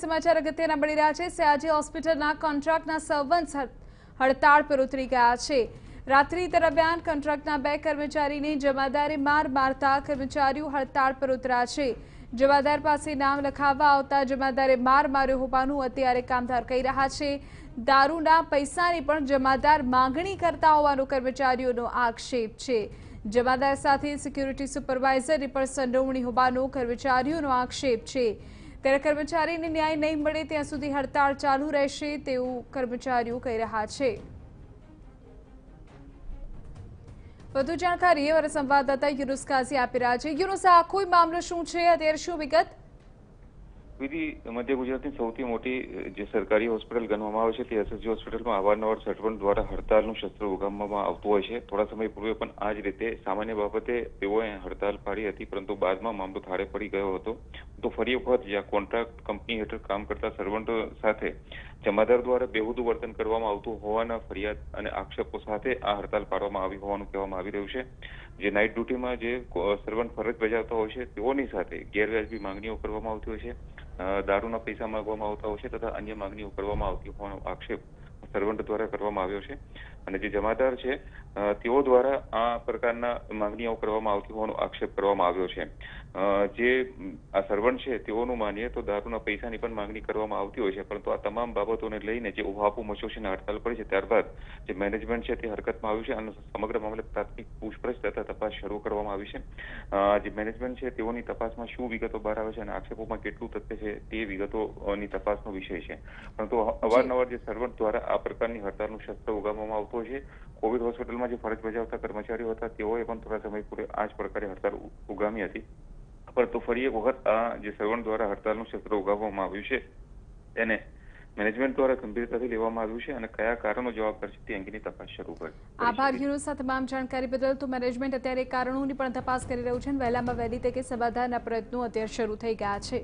સમાચાર અગત્યના મળી રહ્યા છે। સયાજી હોસ્પિટલના કોન્ટ્રાક્ટના સર્વન્ટ્સ હડતાળ પર ઉતરી ગયા છે। રાત્રિ દરમિયાન કોન્ટ્રાક્ટના 2 કર્મચારીને જમાદારે માર મારતા કર્મચારીઓ હડતાળ પર ઉતર્યા છે। જમાદાર પાસે નામ લખાવવા આવતા જમાદારે માર માર્યો હોવાનું અત્યારે કામદાર કહી રહ્યા છે। દારૂના પૈસાની પણ જમાદાર માંગણી કરતા હોવાનો કર્મચારીઓનો આક્ષેપ છે। જમાદાર સાથે સિક્યુરિટી સુપરવાઇઝરની પણ સંડોવણી હોવાનો કર્મચારીઓનો આક્ષેપ છે। ત્યારે કર્મચારીને ન્યાય નહીં મળે ત્યાં સુધી હડતાળ ચાલુ રહેશે તેવું કર્મચારીઓ કહી રહ્યા છે। વધુ જાણકારી અમારા સંવાદદાતા યુનુસ કાઝી આપી રહ્યા છે। યુનુસ, આખો મામલો શું છે, અત્યારે શું વિગત? વિધિ મધ્ય ગુજરાતની સૌથી મોટી જે સરકારી હોસ્પિટલ ગણવામાં આવે છે તે એસએસજી હોસ્પિટલમાં અવારનવાર સર્વન્ટ દ્વારા હડતાલનું શસ્ત્ર ઉગામવામાં આવતું હોય છે। થોડા સમય પૂર્વે પણ આ જ રીતે સામાન્ય બાબતે તેઓએ હડતાલ પાડી હતી, પરંતુ બાદમાં મામલો થાળે પડી ગયો હતો। તો ફરી વખત જ્યાં કોન્ટ્રાક્ટ કંપની હેઠળ કામ કરતા સર્વન્ટો સાથે જમાદાર દ્વારા બેહુદું વર્તન કરવામાં આવતું હોવાના ફરિયાદ અને આક્ષેપો સાથે આ હડતાલ પાડવામાં આવી હોવાનું કહેવામાં આવી રહ્યું છે। જે નાઇટ ડ્યુટીમાં જે સર્વન્ટ ફરજ બજાવતા હોય છે તેઓની સાથે ગેરવ્યાજબી માંગણીઓ કરવામાં આવતી હોય છે, દારૂના પૈસા માંગવામાં આવતા હોય છે તથા અન્ય માંગણીઓ કરવામાં આવતી હોવાનો આક્ષેપ સર્વન્ટ દ્વારા કરવામાં આવ્યો છે। અને જે જમાદાર છે તેઓ દ્વારા આ પ્રકારના માંગણીઓ કરવામાં આવતી હોવાનો આક્ષેપ કરવામાં આવ્યો છે। જે આ સર્વન્ટ છે તેઓનું માનીએ તો દારૂના પૈસાની પણ માંગણી કરવામાં આવતી હોય છે, પરંતુ આ તમામ બાબતોને લઈને જે ઉહાપો મચ્યો છે અને હડતાલ પડી છે ત્યારબાદ જે મેનેજમેન્ટ છે તે હરકતમાં આવ્યું છે અને સમગ્ર મામલે પ્રાથમિક પૂછપરછ તથા તપાસ શરૂ કરવામાં આવી છે। જે મેનેજમેન્ટ છે તેઓની તપાસમાં શું વિગતો બહાર આવે છે અને આક્ષેપોમાં કેટલું તથ્ય છે તે વિગતોની તપાસનો વિષય છે, પરંતુ અવારનવાર જે સર્વન્ટ દ્વારા આ પ્રકારની હડતાલનું શસ્ત્ર ઉગામવામાં આવતું હોય છે। કોવિડ હોસ્પિટલમાં જે ફરજ બજાવતા કર્મચારીઓ હતા તેઓએ પણ થોડા સમય પૂર્વે આ જ પ્રકારે હડતાલ ઉગામી હતી, પરંતુ ફરી એક વખત આ જે સર્વન્ટ દ્વારા હડતાલનું શસ્ત્ર ઉગામવામાં આવ્યું છે તેને મેનેજમેન્ટ દ્વારા ગંભીરતાથી લેવામાં આવ્યું છે અને કયા કારણો જવાબદાર છે તે અંગેની તપાસ શરૂ કરી। આભાર યુનુસ, તમામ જાણકારી બદલ। તો મેનેજમેન્ટ અત્યારે કારણોની પણ તપાસ કરી રહ્યું છે અને વહેલામાં વહેલી તકે સમાધાનના પ્રયત્નો અત્યારે શરૂ થઈ ગયા છે।